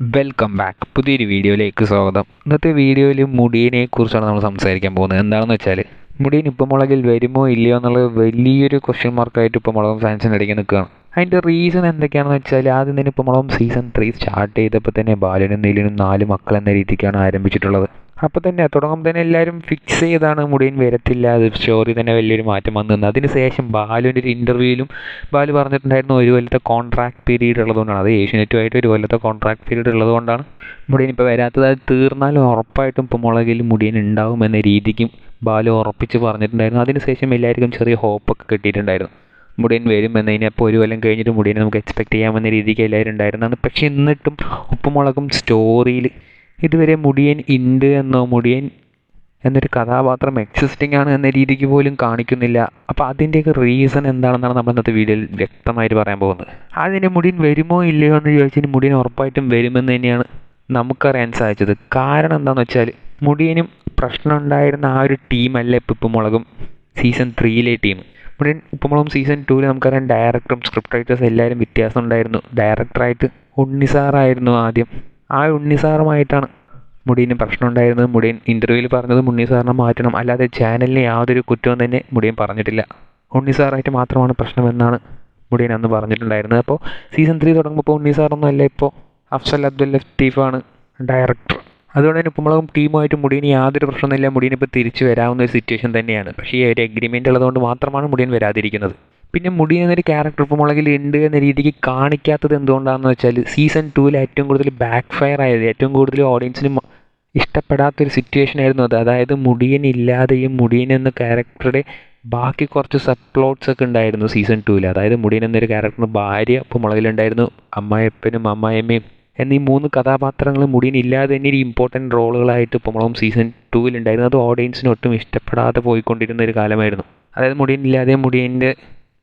Welcome back. പുതിയൊരു വീഡിയോയിലേക്ക് സ്വാഗതം. ഇന്നത്തെ വീഡിയോയിൽ മുടിയനെ കുറിച്ചാണ് നമ്മൾ സംസാരിക്കാൻ പോകുന്നത്. എന്താണെന്ന് വെച്ചാൽ മുടിയൻ ഇപ്പം മുളകിൽ വരുമോ ഇല്ലയോ എന്നുള്ളത് വലിയൊരു ക്വസ്റ്റ്യൻ മാർക്കായിട്ട് ഇപ്പം മുളകും ഫാൻസിന് ഇടയ്ക്ക് നിൽക്കുകയാണ്. അതിൻ്റെ റീസൺ എന്തൊക്കെയാണെന്ന് വെച്ചാൽ ആദ്യം തന്നെ ഇപ്പം മുളകും സീസൺ 3 സ്റ്റാർട്ട് ചെയ്തപ്പോൾ തന്നെ ബാലനും നീലിനും 4 മക്കൾ എന്ന രീതിക്കാണ് ആരംഭിച്ചിട്ടുള്ളത്. അപ്പോൾ തന്നെ തുടങ്ങുമ്പോൾ തന്നെ എല്ലാവരും ഫിക്സ് ചെയ്താണ് മുടിയൻ വരത്തില്ല, അത് സ്റ്റോറി തന്നെ വലിയൊരു മാറ്റം വന്നു നിന്ന്. അതിനുശേഷം ബാലുവിൻ്റെ ഒരു ഇൻ്റർവ്യൂവിലും ബാലു പറഞ്ഞിട്ടുണ്ടായിരുന്നു ഒരു കൊല്ലത്തെ കോൺട്രാക്ട് പീരീഡ് ഉള്ളതുകൊണ്ടാണ്, അത് ഏഷ്യനെറ്റുമായിട്ട് ഒരു കൊല്ലത്തെ കോൺട്രാക്ട് പീരീഡ് ഉള്ളതുകൊണ്ടാണ് മുടിയൻ ഇപ്പോൾ വരാത്തത്. അത് തീർന്നാലും ഉറപ്പായിട്ടും ഇപ്പോൾ മുളകിൽ മുടിയൻ ഉണ്ടാവും എന്ന രീതിക്കും ബാലു ഉറപ്പിച്ച് പറഞ്ഞിട്ടുണ്ടായിരുന്നു. അതിനുശേഷം എല്ലാവർക്കും ചെറിയ ഹോപ്പൊക്കെ കിട്ടിയിട്ടുണ്ടായിരുന്നു, മുടിയൻ വരും എന്നതിനപ്പോൾ ഒരു കൊല്ലം കഴിഞ്ഞിട്ട് മുടിയനെ നമുക്ക് എക്സ്പെക്ട് ചെയ്യാമെന്ന രീതിക്ക് എല്ലാവരും ഉണ്ടായിരുന്നതാണ്. പക്ഷേ എന്നിട്ടും ഉപ്പുമുളകും സ്റ്റോറിയിൽ ഇതുവരെ മുടിയൻ ഉണ്ട് എന്നോ മുടിയൻ എന്നൊരു കഥാപാത്രം എക്സിസ്റ്റിംഗ് ആണ് എന്ന രീതിക്ക് പോലും കാണിക്കുന്നില്ല. അപ്പോൾ അതിൻ്റെയൊക്കെ റീസൺ എന്താണെന്നാണ് നമ്മൾ ഇന്നത്തെ വീഡിയോയിൽ വ്യക്തമായിട്ട് പറയാൻ പോകുന്നത്. അതിന് മുടിയൻ വരുമോ ഇല്ലയോ എന്ന് ചോദിച്ചാൽ മുടിയൻ ഉറപ്പായിട്ടും വരുമെന്ന് തന്നെയാണ് നമുക്കറിയാൻ സാധിച്ചത്. കാരണം എന്താണെന്ന് വെച്ചാൽ മുടിയനും പ്രശ്നം ഉണ്ടായിരുന്ന ആ ഒരു ടീമല്ല ഇപ്പോൾ ഉപ്പുമുളകും സീസൺ 3 ടീം. മുടിയൻ ഉപ്പുമുളകും സീസൺ 2 നമുക്കറിയാം ഡയറക്ടറും സ്ക്രിപ്റ്റ് റൈറ്റേഴ്സും എല്ലാവരും വ്യത്യാസം ഉണ്ടായിരുന്നു. ഡയറക്ടറായിട്ട് ഉണ്ണിസാറായിരുന്നു ആദ്യം. ആ ഉണ്ണിസാറുമായിട്ടാണ് മുടിയന് പ്രശ്നം ഉണ്ടായിരുന്നത്. മുടിയൻ ഇൻ്റർവ്യൂവിൽ പറഞ്ഞത് ഉണ്ണിസാറിനെ മാറ്റണം, അല്ലാതെ ചാനലിന് യാതൊരു കുറ്റവും തന്നെ മുടിയൻ പറഞ്ഞിട്ടില്ല. ഉണ്ണിസാറായിട്ട് മാത്രമാണ് പ്രശ്നമെന്നാണ് മുടിയൻ അന്ന് പറഞ്ഞിട്ടുണ്ടായിരുന്നത്. അപ്പോൾ സീസൺ 3 തുടങ്ങുമ്പോൾ ഉണ്ണിസാറൊന്നും അല്ല, ഇപ്പോൾ അഫ്സൽ അബ്ദുൽ ലത്തീഫാണ് ഡയറക്ടർ. അതുകൊണ്ട് തന്നെ ഉപ്പുമുളകും ടീമുമായിട്ട് മുടിയന് യാതൊരു പ്രശ്നമൊന്നുമില്ല. മുടിയൻ ഇപ്പോൾ തിരിച്ചു വരാവുന്ന ഒരു സിറ്റുവേഷൻ തന്നെയാണ്. പക്ഷേ ഈ ഒരു എഗ്രിമെൻ്റ് ഉള്ളതുകൊണ്ട് മാത്രമാണ് മുടിയൻ വരാതിരിക്കുന്നത്. പിന്നെ മുടിയൻ എന്നൊരു ക്യാരക്ടർ ഉപ്പുമുളകിൽ ഉണ്ട് എന്ന രീതിക്ക് കാണിക്കാത്തത് എന്തുകൊണ്ടാണെന്ന് വെച്ചാൽ സീസൺ 2 ഏറ്റവും കൂടുതൽ ബാക്ക് ഫയർ ആയത്, ഏറ്റവും കൂടുതൽ ഓഡിയൻസിന് ഇഷ്ടപ്പെടാത്തൊരു സിറ്റുവേഷൻ ആയിരുന്നു അത്. അതായത് മുടിയൻ ഇല്ലാതെയും മുടിയൻ എന്ന ക്യാരക്ടറുടെ ബാക്കി കുറച്ച് സബ് പ്ലോട്ട്സ് ഒക്കെ ഉണ്ടായിരുന്നു സീസൺ 2. അതായത് മുടിയൻ എന്നൊരു ക്യാരക്ടറിന് ഭാര്യ ഉപ്പുമുളകിലുണ്ടായിരുന്നു, അമ്മായപ്പനും അമ്മായിയമ്മയും എന്നീ 3 കഥാപാത്രങ്ങൾ മുടിയൻ ഇല്ലാതെ തന്നെ ഒരു ഇമ്പോർട്ടൻറ്റ് റോളുകളായിട്ട് ഉപ്പുമുളകും സീസൺ 2 ഉണ്ടായിരുന്നു. അത് ഓഡിയൻസിന് ഒട്ടും ഇഷ്ടപ്പെടാതെ പോയിക്കൊണ്ടിരുന്ന ഒരു കാലമായിരുന്നു. അതായത് മുടിയൻ ഇല്ലാതെ മുടിയൻ്റെ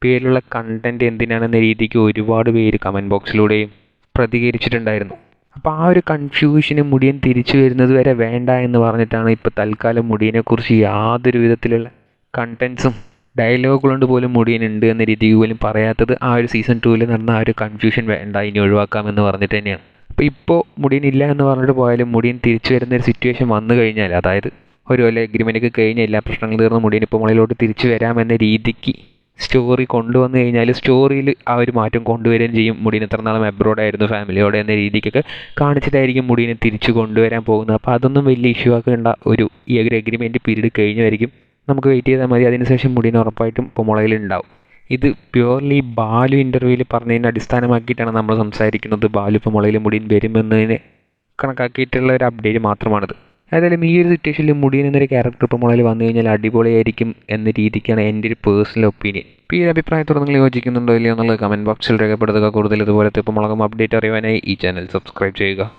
പേരിലുള്ള കണ്ടൻറ്റ് എന്തിനാണെന്ന രീതിക്ക് ഒരുപാട് പേര് കമൻറ്റ് ബോക്സിലൂടെയും പ്രതികരിച്ചിട്ടുണ്ടായിരുന്നു. അപ്പോൾ ആ ഒരു കൺഫ്യൂഷന് മുടിയൻ തിരിച്ചു വരുന്നത് വരെ വേണ്ട എന്ന് പറഞ്ഞിട്ടാണ് ഇപ്പോൾ തൽക്കാലം മുടിയനെക്കുറിച്ച് യാതൊരു വിധത്തിലുള്ള കണ്ടൻസും ഡയലോഗുകൊണ്ട് പോലും മുടിയൻ ഉണ്ട് എന്ന രീതിക്ക് പോലും പറയാത്തത്. ആ ഒരു സീസൺ 2 നടന്ന ആ ഒരു കൺഫ്യൂഷൻ വേണ്ട, ഇനി ഒഴിവാക്കാമെന്ന് പറഞ്ഞിട്ട് തന്നെയാണ്. അപ്പോൾ ഇപ്പോൾ മുടിയൻ ഇല്ല എന്ന് പറഞ്ഞിട്ട് പോയാലും മുടിയൻ തിരിച്ചു വരുന്ന ഒരു സിറ്റുവേഷൻ വന്നു കഴിഞ്ഞാൽ, അതായത് ഒരു കൊല്ലം എഗ്രിമെൻ്റൊക്കെ കഴിഞ്ഞ എല്ലാ പ്രശ്നങ്ങളും തീർന്ന് മുടിയൻ ഇപ്പോൾ മുകളിലോട്ട് തിരിച്ചു വരാമെന്ന രീതിക്ക് സ്റ്റോറി കൊണ്ടുവന്നു കഴിഞ്ഞാൽ സ്റ്റോറിയിൽ ആ ഒരു മാറ്റം കൊണ്ടുവരികയും ചെയ്യും. മുടിയൻ ഇത്ര നാളും എബ്രോഡായിരുന്നു ഫാമിലിയോടെ എന്ന രീതിക്കൊക്കെ കാണിച്ചിട്ടായിരിക്കും മുടിയനെ തിരിച്ചു കൊണ്ടുവരാൻ പോകുന്നത്. അപ്പോൾ അതൊന്നും വലിയ ഇഷ്യൂ ആക്കേണ്ട. ഈ ഒരു എഗ്രിമെൻറ്റ് പീരീഡ് കഴിഞ്ഞായിരിക്കും, നമുക്ക് വെയിറ്റ് ചെയ്താൽ മതി. അതിനുശേഷം മുടിയൻ ഉറപ്പായിട്ടും ഇപ്പോൾ മുളകിലുണ്ടാവും. ഇത് പ്യുവർലി ബാലു ഇൻ്റർവ്യൂവിൽ പറഞ്ഞതിനെ അടിസ്ഥാനമാക്കിയിട്ടാണ് നമ്മൾ സംസാരിക്കുന്നത്. ബാലു ഇപ്പോൾ മുളകിൽ മുടിയൻ വരുമെന്നതിനെ കണക്കാക്കിയിട്ടുള്ള ഒരു അപ്ഡേറ്റ് മാത്രമാണിത്. ഏതായാലും ഈ ഒരു സിറ്റുവേഷനിൽ മുടിയൻ എന്നൊരു ക്യാരക്ടർ ഇപ്പോൾ മുളകിൽ വന്നു കഴിഞ്ഞാൽ അടിപൊളിയായിരിക്കും എന്ന രീതിക്കാണ് എൻ്റെ ഒരു പേഴ്സണൽ ഒപ്പീനിയൻ. ഇപ്പോൾ ഈ ഒരു അഭിപ്രായത്തോട് നിങ്ങൾ യോജിക്കുന്നുണ്ടോ ഇല്ലയോ എന്നുള്ളത് കമൻറ്റ് ബോക്സിൽ രേഖപ്പെടുത്തുക. കൂടുതൽ ഇതുപോലത്തെ ഇപ്പോൾ മുളകും അപ്ഡേറ്റ് അറിയാനായി ഈ ചാനൽ സബ്സ്ക്രൈബ് ചെയ്യുക.